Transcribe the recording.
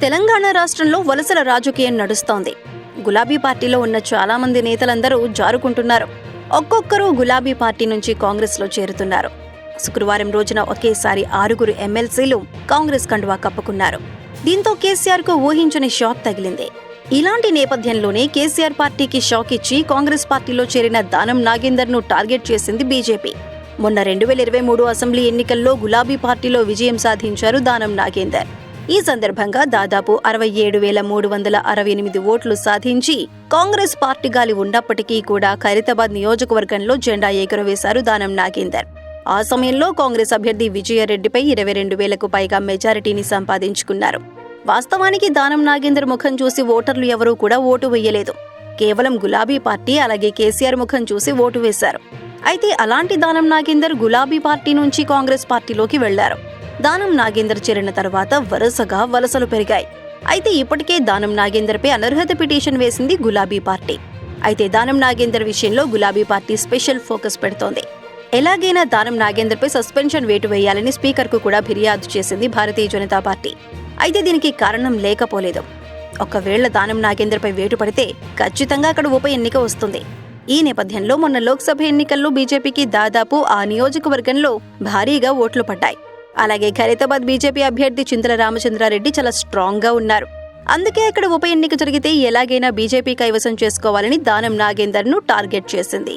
తెలంగాణ రాష్ట్రంలో వలసల రాజకీయం నడుస్తోంది. గులాబీ పార్టీలో ఉన్న చాలా మంది నేతలందరూ జారుకుంటున్నారు. ఒక్కొక్కరు గులాబీ పార్టీ నుంచి కాంగ్రెస్లో చేరుతున్నారు. శుక్రవారం రోజున ఒకేసారి 6 ఎమ్మెల్సీలు కాంగ్రెస్ కండువా కప్పుకున్నారు. దీంతో కేసీఆర్ కు ఊహించని షాక్ తగిలింది. ఇలాంటి నేపథ్యంలోనే కేసీఆర్ పార్టీకి షాక్ ఇచ్చి కాంగ్రెస్ పార్టీలో చేరిన దానం నాగేందర్ ను టార్గెట్ చేసింది బీజేపీ. మొన్న 2023 అసెంబ్లీ ఎన్నికల్లో గులాబీ పార్టీలో విజయం సాధించారు దానం నాగేందర్. ఈ సందర్భంగా దాదాపు 67,368 ఓట్లు సాధించి కాంగ్రెస్ పార్టీ గాలి ఉన్నప్పటికీ కూడా ఖైరతాబాద్ నియోజకవర్గంలో జెండా ఎగురవేశారు దానం నాగేందర్. ఆ సమయంలో కాంగ్రెస్ అభ్యర్థి విజయారెడ్డిపై 22,000కు పైగా మెజారిటీని సంపాదించుకున్నారు. వాస్తవానికి దానం నాగేందర్ ముఖం చూసి ఓటర్లు ఎవరూ కూడా ఓటు వేయలేదు. కేవలం గులాబీ పార్టీ అలాగే కేసీఆర్ ముఖం చూసి ఓటు వేశారు. అయితే అలాంటి దానం నాగేందర్ గులాబీ పార్టీ నుంచి కాంగ్రెస్ పార్టీలోకి వెళ్లారు. దానం నాగేందర్ చేరిన తర్వాత వరుసగా వలసలు పెరిగాయి. అయితే ఇప్పటికే దానం నాగేందర్ పై అనర్హత పిటిషన్ వేసింది గులాబీ పార్టీ. అయితే దానం నాగేందర్ విషయంలో గులాబీ పార్టీ స్పెషల్ ఫోకస్ పెడుతోంది. ఎలాగైనా దానం నాగేందర్ పై సస్పెన్షన్ వేటు వేయాలని స్పీకర్ కు కూడా ఫిర్యాదు చేసింది భారతీయ జనతా పార్టీ. అయితే దీనికి కారణం లేకపోలేదు. ఒకవేళ దానం నాగేందర్ పై వేటు పడితే ఖచ్చితంగా అక్కడ ఉప ఎన్నిక వస్తుంది. ఈ నేపథ్యంలో మొన్న లోక్సభ ఎన్నికల్లో బీజేపీకి దాదాపు ఆ నియోజకవర్గంలో భారీగా ఓట్లు పడ్డాయి. అలాగే ఖైరతాబాద్ బీజేపీ అభ్యర్థి చింతల రామచంద్రారెడ్డి చాలా స్ట్రాంగ్ గా ఉన్నారు. అందుకే అక్కడ ఉప ఎన్నిక జరిగితే ఎలాగైనా బీజేపీ కైవసం చేసుకోవాలని దానం నాగేందర్ ను టార్గెట్ చేసింది.